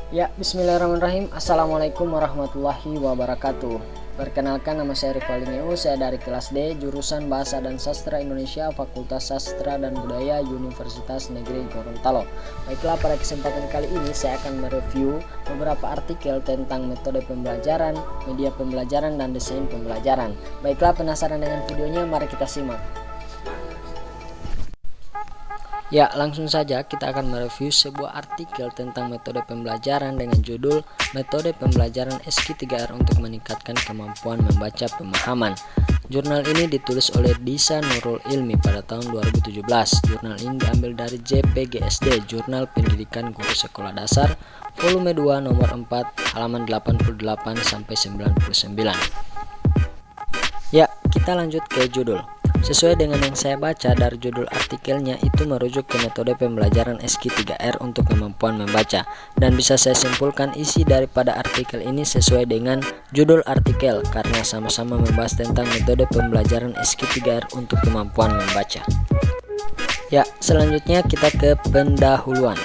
Ya, bismillahirrahmanirrahim. Assalamualaikum warahmatullahi wabarakatuh. Perkenalkan, nama saya Rivalino, saya dari kelas D, jurusan Bahasa dan Sastra Indonesia, Fakultas Sastra dan Budaya, Universitas Negeri Gorontalo. Baiklah, pada kesempatan kali ini saya akan mereview beberapa artikel tentang metode pembelajaran, media pembelajaran, dan desain pembelajaran. Baiklah, penasaran dengan videonya? Mari kita simak. Ya, langsung saja kita akan mereview sebuah artikel tentang metode pembelajaran dengan judul Metode Pembelajaran SQ3R untuk Meningkatkan Kemampuan Membaca Pemahaman. Jurnal ini ditulis oleh Disa Nurul Ilmi pada tahun 2017. Jurnal ini diambil dari JPGSD, Jurnal Pendidikan Guru Sekolah Dasar, volume 2 nomor 4, halaman 88 sampai 99. Ya, kita lanjut ke judul. Sesuai dengan yang saya baca dari judul artikelnya, itu merujuk ke metode pembelajaran SQ3R untuk kemampuan membaca, dan bisa saya simpulkan isi daripada artikel ini sesuai dengan judul artikel karena sama-sama membahas tentang metode pembelajaran SQ3R untuk kemampuan membaca. Ya, selanjutnya kita ke pendahuluan.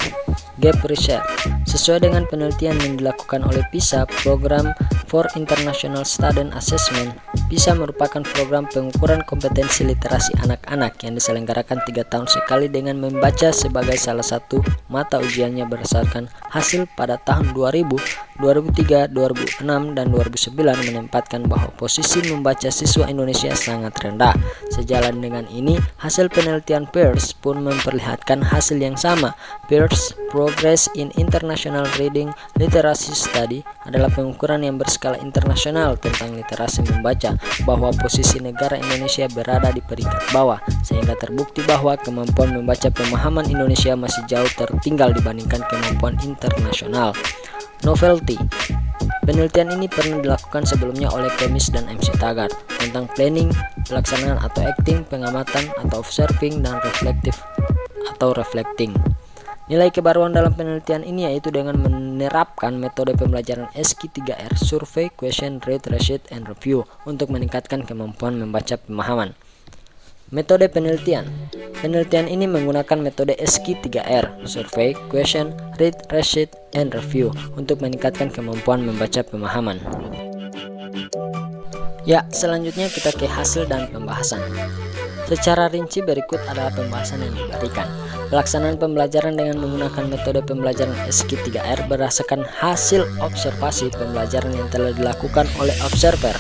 Gap Research. Sesuai dengan penelitian yang dilakukan oleh PISA, Program for International Student Assessment, PISA merupakan program pengukuran kompetensi literasi anak-anak yang diselenggarakan 3 tahun sekali dengan membaca sebagai salah satu mata ujiannya berdasarkan hasil pada tahun 2000, 2003, 2006, dan 2009 menempatkan bahwa posisi membaca siswa Indonesia sangat rendah. Sejalan dengan ini, hasil penelitian Pearce pun memperlihatkan hasil yang sama. Pearce Progress in International Reading Literacy Study adalah pengukuran yang berskala internasional tentang literasi membaca, bahwa posisi negara Indonesia berada di peringkat bawah, sehingga terbukti bahwa kemampuan membaca pemahaman Indonesia masih jauh tertinggal dibandingkan kemampuan internasional. Novelty. Penelitian ini pernah dilakukan sebelumnya oleh Kemis dan MC Taggart tentang planning, pelaksanaan atau acting, pengamatan atau observing, dan reflective atau reflecting. Nilai kebaruan dalam penelitian ini yaitu dengan menerapkan metode pembelajaran SQ3R, Survey, Question, Read, Recite, and Review untuk meningkatkan kemampuan membaca pemahaman. Metode penelitian. Penelitian ini menggunakan metode SQ3R, Survey, Question, Read, Recite, and Review untuk meningkatkan kemampuan membaca pemahaman. Ya, selanjutnya kita ke hasil dan pembahasan. Secara rinci berikut adalah pembahasan yang diberikan. Pelaksanaan pembelajaran dengan menggunakan metode pembelajaran SQ3R berdasarkan hasil observasi pembelajaran yang telah dilakukan oleh observer.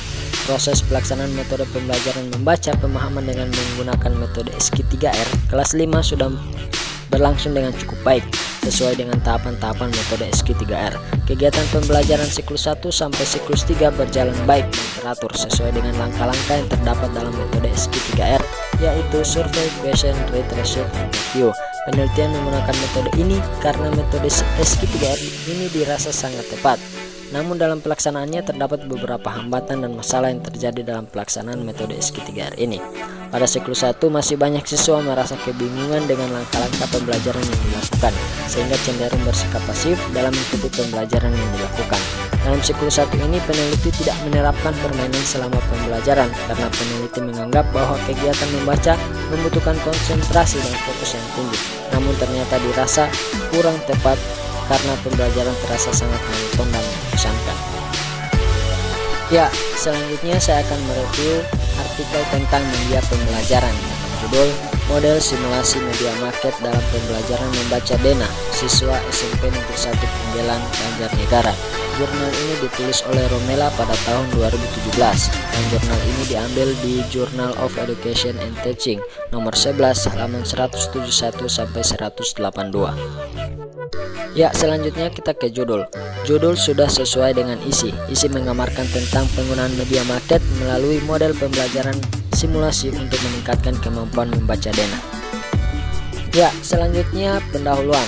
Proses pelaksanaan metode pembelajaran membaca pemahaman dengan menggunakan metode SQ3R kelas 5 sudah berlangsung dengan cukup baik sesuai dengan tahapan-tahapan metode SQ3R. Kegiatan pembelajaran siklus 1 sampai siklus 3 berjalan baik dan teratur sesuai dengan langkah-langkah yang terdapat dalam metode SQ3R, yaitu Survey, Question, Read, Recite, and Review. Penelitian menggunakan metode ini karena metode SQ3R ini dirasa sangat tepat. Namun dalam pelaksanaannya terdapat beberapa hambatan dan masalah yang terjadi dalam pelaksanaan metode SQ3R ini. Pada siklus 1 masih banyak siswa merasa kebingungan dengan langkah-langkah pembelajaran yang dilakukan, sehingga cenderung bersikap pasif dalam mengikuti pembelajaran yang dilakukan. Dalam siklus 1 ini peneliti tidak menerapkan permainan selama pembelajaran karena peneliti menganggap bahwa kegiatan membaca membutuhkan konsentrasi dan fokus yang tinggi. Namun ternyata dirasa kurang tepat karena pembelajaran terasa sangat monoton dan membosankan. Ya, selanjutnya saya akan mereview artikel tentang media pembelajaran dengan judul Model Simulasi Media Market dalam Pembelajaran Membaca DENA Siswa SMP Negeri 1 Penggelan Banjarnegara. Jurnal ini ditulis oleh Romela pada tahun 2017 dan jurnal ini diambil di Journal of Education and Teaching nomor 11 halaman 171 sampai 182. Ya, selanjutnya kita ke judul. Judul sudah sesuai dengan isi. Isi menggambarkan tentang penggunaan media market melalui model pembelajaran simulasi untuk meningkatkan kemampuan membaca DENA. Ya, selanjutnya pendahuluan.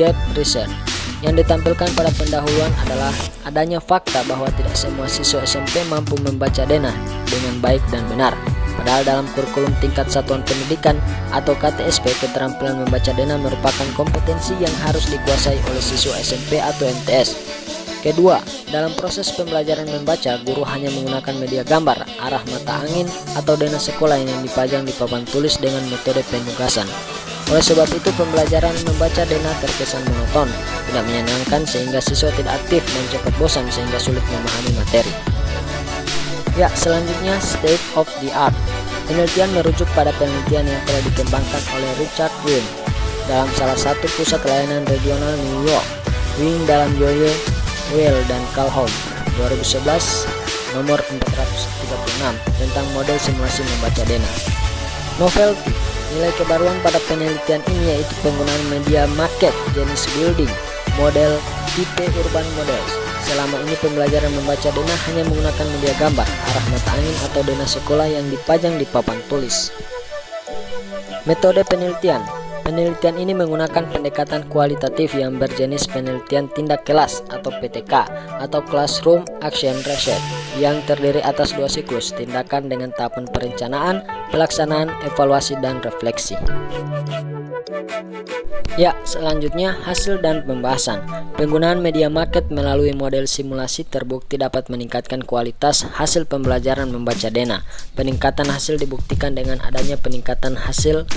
Gap Research. Yang ditampilkan pada pendahuluan adalah adanya fakta bahwa tidak semua siswa SMP mampu membaca DENA dengan baik dan benar. Padahal dalam kurikulum tingkat satuan pendidikan atau KTSP, keterampilan membaca DENA merupakan kompetensi yang harus dikuasai oleh siswa SMP atau MTS. Kedua, dalam proses pembelajaran membaca, guru hanya menggunakan media gambar, arah mata angin, atau DENA sekolah yang dipajang di papan tulis dengan metode penugasan. Oleh sebab itu, pembelajaran membaca Dena terkesan monoton, tidak menyenangkan sehingga siswa tidak aktif dan cepat bosan sehingga sulit memahami materi. Ya, selanjutnya state of the art. Penelitian merujuk pada penelitian yang telah dikembangkan oleh Richard Wing dalam salah satu pusat layanan regional New York, Wing dalam Yoye, Weil dan Calhoun 2011 nomor 436 tentang model simulasi membaca Dena. Novelty. Nilai kebaruan pada penelitian ini yaitu penggunaan media market jenis building model tipe urban models. Selama ini pembelajaran membaca Dena hanya menggunakan media gambar, arah mata angin atau Dena sekolah yang dipajang di papan tulis. Metode penelitian. Penelitian ini menggunakan pendekatan kualitatif yang berjenis penelitian tindak kelas atau PTK atau Classroom Action Research yang terdiri atas 2 siklus tindakan dengan tahapan perencanaan, pelaksanaan, evaluasi, dan refleksi. Ya, selanjutnya hasil dan pembahasan. Penggunaan media market melalui model simulasi terbukti dapat meningkatkan kualitas hasil pembelajaran membaca Dena. Peningkatan hasil dibuktikan dengan adanya peningkatan hasil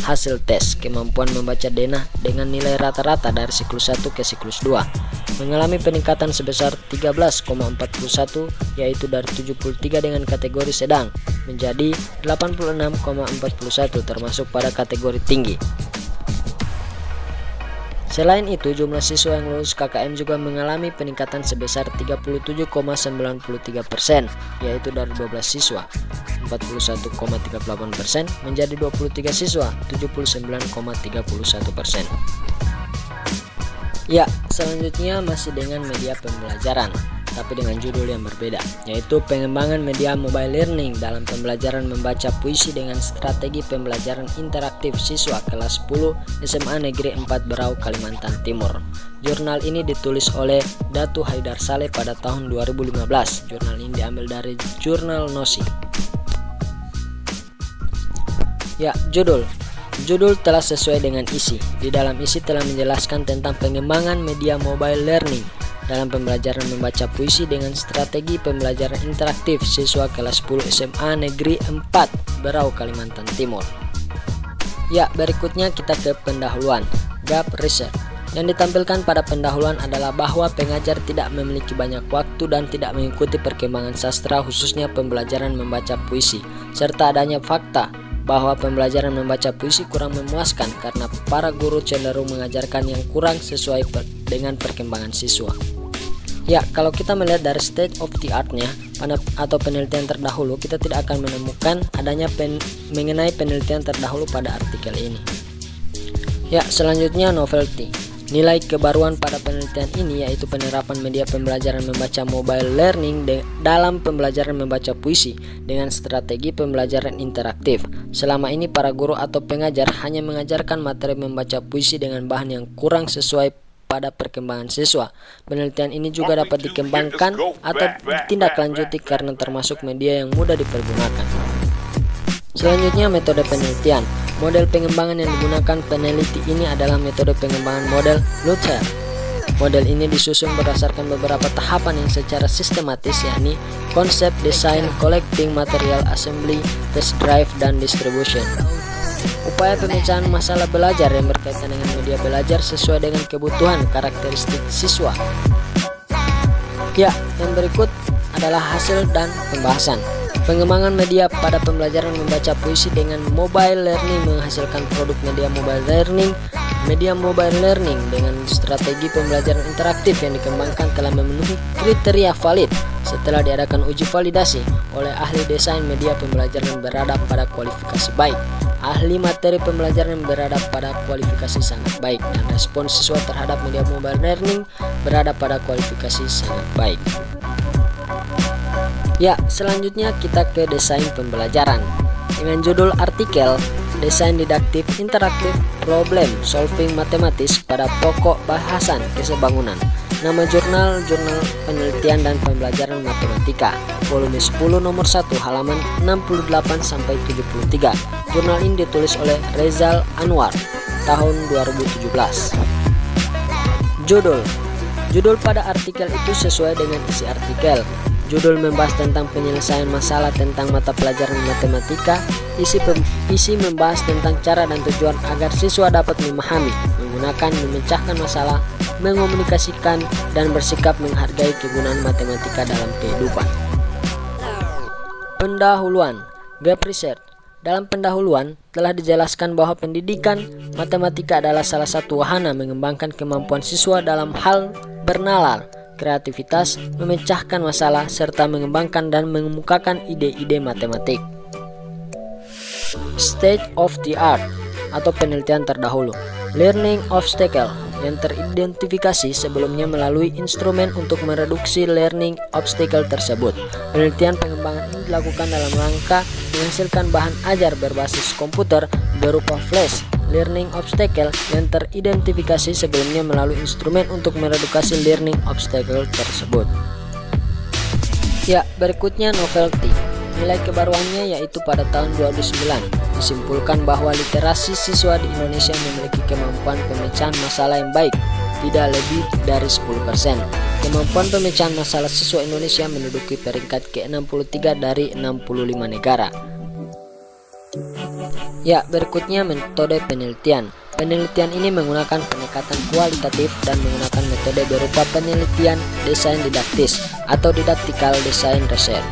tes kemampuan membaca Dena dengan nilai rata-rata dari siklus 1 ke siklus 2 mengalami peningkatan sebesar 13,41 yaitu dari 73 dengan kategori sedang menjadi 86,41 termasuk pada kategori tinggi. Selain itu, jumlah siswa yang lulus KKM juga mengalami peningkatan sebesar 37,93%, yaitu dari 12 siswa 41,38% menjadi 23 siswa 79,31%. Ya, selanjutnya masih dengan media pembelajaran, tapi dengan judul yang berbeda, yaitu pengembangan media mobile learning dalam pembelajaran membaca puisi dengan strategi pembelajaran interaktif siswa kelas 10 SMA Negeri 4 Berau, Kalimantan Timur. Jurnal ini ditulis oleh Datu Haidar Saleh pada tahun 2015. Jurnal ini diambil dari jurnal Nosi. Ya, judul telah sesuai dengan isi. Di dalam isi telah menjelaskan tentang pengembangan media mobile learning dalam pembelajaran membaca puisi dengan strategi pembelajaran interaktif siswa kelas 10 SMA Negeri 4 Berau, Kalimantan Timur. Ya, berikutnya kita ke pendahuluan. Gap Research. Yang ditampilkan pada pendahuluan adalah bahwa pengajar tidak memiliki banyak waktu dan tidak mengikuti perkembangan sastra khususnya pembelajaran membaca puisi, serta adanya fakta bahwa pembelajaran membaca puisi kurang memuaskan karena para guru cenderung mengajarkan yang kurang sesuai dengan perkembangan siswa. Ya, kalau kita melihat dari state of the art-nya atau penelitian terdahulu, kita tidak akan menemukan adanya mengenai penelitian terdahulu pada artikel ini. Ya, selanjutnya novelty. Nilai kebaruan pada penelitian ini yaitu penerapan media pembelajaran membaca mobile learning dalam pembelajaran membaca puisi dengan strategi pembelajaran interaktif. Selama ini para guru atau pengajar hanya mengajarkan materi membaca puisi dengan bahan yang kurang sesuai pada perkembangan siswa. Penelitian ini juga dapat dikembangkan atau ditindaklanjuti karena termasuk media yang mudah dipergunakan. Selanjutnya metode penelitian. Model pengembangan yang digunakan peneliti ini adalah metode pengembangan model Luther. Model ini disusun berdasarkan beberapa tahapan yang secara sistematis, yakni konsep, desain, collecting, material, assembly, test drive, dan distribution. Upaya pemecahan masalah belajar yang berkaitan dengan media belajar sesuai dengan kebutuhan karakteristik siswa. Ya, yang berikut adalah hasil dan pembahasan. Pengembangan media pada pembelajaran membaca puisi dengan mobile learning menghasilkan produk media mobile learning. Media mobile learning dengan strategi pembelajaran interaktif yang dikembangkan telah memenuhi kriteria valid setelah diadakan uji validasi oleh ahli desain media pembelajaran berada pada kualifikasi baik, ahli materi pembelajaran berada pada kualifikasi sangat baik, dan respon siswa terhadap media mobile learning berada pada kualifikasi sangat baik. Ya, selanjutnya kita ke desain pembelajaran dengan judul artikel Desain Didaktif Interaktif Problem Solving Matematis pada Pokok Bahasan Kesebangunan. Nama jurnal Penelitian dan Pembelajaran Matematika, volume 10 nomor 1 halaman 68-73. Jurnal ini ditulis oleh Rezal Anwar tahun 2017. Judul pada artikel itu sesuai dengan isi artikel. Judul membahas tentang penyelesaian masalah tentang mata pelajaran matematika. Isi membahas tentang cara dan tujuan agar siswa dapat memahami, menggunakan, memecahkan masalah, mengomunikasikan, dan bersikap menghargai kegunaan matematika dalam kehidupan. Pendahuluan. Gap research. Dalam pendahuluan, telah dijelaskan bahwa pendidikan matematika adalah salah satu wahana mengembangkan kemampuan siswa dalam hal bernalar, kreativitas, memecahkan masalah, serta mengembangkan dan mengemukakan ide-ide matematik. State of the art atau penelitian terdahulu. Learning obstacle yang teridentifikasi sebelumnya melalui instrumen untuk mereduksi learning obstacle tersebut. Penelitian pengembangan ini dilakukan dalam rangka menghasilkan bahan ajar berbasis komputer berupa flash learning obstacle yang teridentifikasi sebelumnya melalui instrumen untuk mereduksi learning obstacle tersebut. Ya, berikutnya novelty. Nilai kebaruannya yaitu pada tahun 2009 disimpulkan bahwa literasi siswa di Indonesia memiliki kemampuan pemecahan masalah yang baik, tidak lebih dari 10%. Kemampuan pemecahan masalah siswa Indonesia menduduki peringkat ke-63 dari 65 negara. Ya, berikutnya metode penelitian. Penelitian ini menggunakan pendekatan kualitatif dan menggunakan metode berupa penelitian desain didaktis atau didactical design research.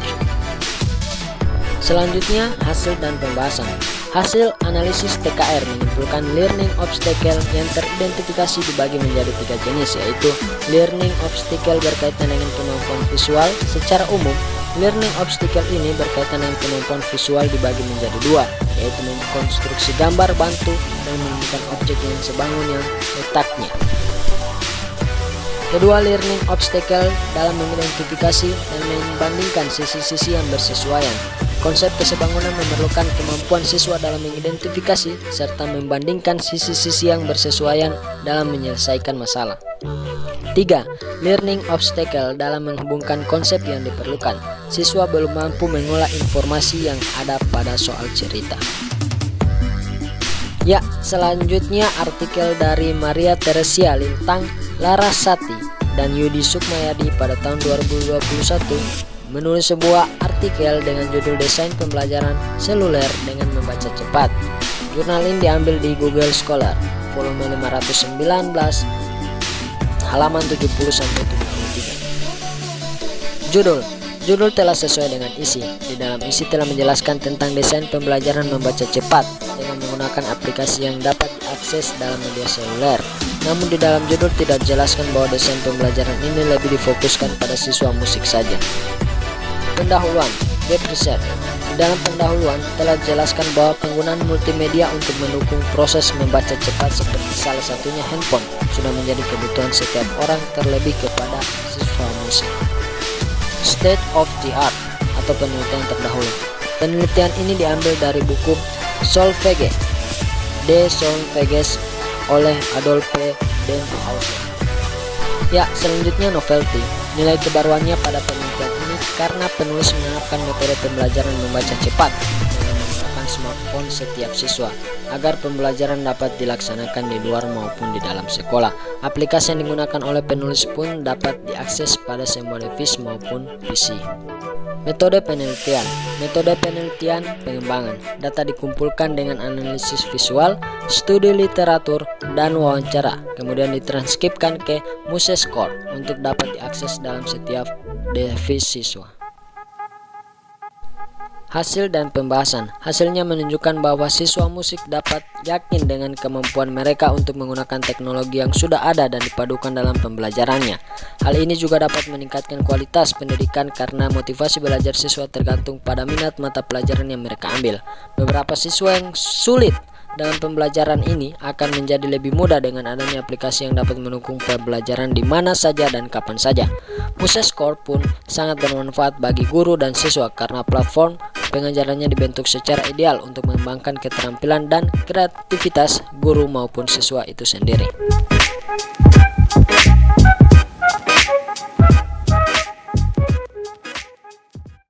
Selanjutnya, hasil dan pembahasan. Hasil analisis TKR menyimpulkan learning obstacle yang teridentifikasi dibagi menjadi 3 jenis, yaitu learning obstacle berkaitan dengan kemampuan visual. Secara umum, learning obstacle ini berkaitan dengan kemampuan visual dibagi menjadi 2, yaitu mengkonstruksi gambar bantu dan menemukan objek yang sebangunnya letaknya. Kedua, learning obstacle dalam mengidentifikasi dan membandingkan sisi-sisi yang bersesuaian. Konsep kesebangunan memerlukan kemampuan siswa dalam mengidentifikasi serta membandingkan sisi-sisi yang bersesuaian dalam menyelesaikan masalah. 3. Learning obstacle dalam menghubungkan konsep yang diperlukan. Siswa belum mampu mengolah informasi yang ada pada soal cerita. Ya, selanjutnya artikel dari Maria Teresia Lintang, Larasati, dan Yudi Sukmayadi pada tahun 2021 menulis sebuah artikel dengan judul Desain Pembelajaran Seluler dengan Membaca Cepat. Jurnal ini diambil di Google Scholar, volume 519, halaman 70-73. Judul telah sesuai dengan isi. Di dalam isi telah menjelaskan tentang desain pembelajaran membaca cepat dengan menggunakan aplikasi yang dapat diakses dalam media seluler. Namun di dalam judul tidak dijelaskan bahwa desain pembelajaran ini lebih difokuskan pada siswa musik saja. Pendahuluan. Gap research. Di dalam pendahuluan telah dijelaskan bahwa penggunaan multimedia untuk mendukung proses membaca cepat seperti salah satunya handphone sudah menjadi kebutuhan setiap orang, terlebih kepada siswa musik. State of the art atau penelitian terdahulu. Penelitian ini diambil dari buku Solfège de Solfèges oleh Adolphe Denhausen. Ya, selanjutnya novelty. Nilai kebaruannya pada penelitian ini karena penulis menerapkan metode pembelajaran membaca cepat dengan menggunakan smartphone setiap siswa agar pembelajaran dapat dilaksanakan di luar maupun di dalam sekolah. Aplikasi yang digunakan oleh penulis pun dapat diakses pada semua device maupun PC. Metode penelitian. Metode penelitian pengembangan. Data dikumpulkan dengan analisis visual, studi literatur, dan wawancara. Kemudian ditranskripsikan ke MuseScore untuk dapat diakses dalam setiap device siswa. Hasil dan pembahasan. Hasilnya menunjukkan bahwa siswa musik dapat yakin dengan kemampuan mereka untuk menggunakan teknologi yang sudah ada dan dipadukan dalam pembelajarannya. Hal ini juga dapat meningkatkan kualitas pendidikan karena motivasi belajar siswa tergantung pada minat mata pelajaran yang mereka ambil. Beberapa siswa yang sulit dalam pembelajaran ini akan menjadi lebih mudah dengan adanya aplikasi yang dapat mendukung pembelajaran di mana saja dan kapan saja. MuseScore pun sangat bermanfaat bagi guru dan siswa karena platform pengajarannya dibentuk secara ideal untuk mengembangkan keterampilan dan kreativitas guru maupun siswa itu sendiri.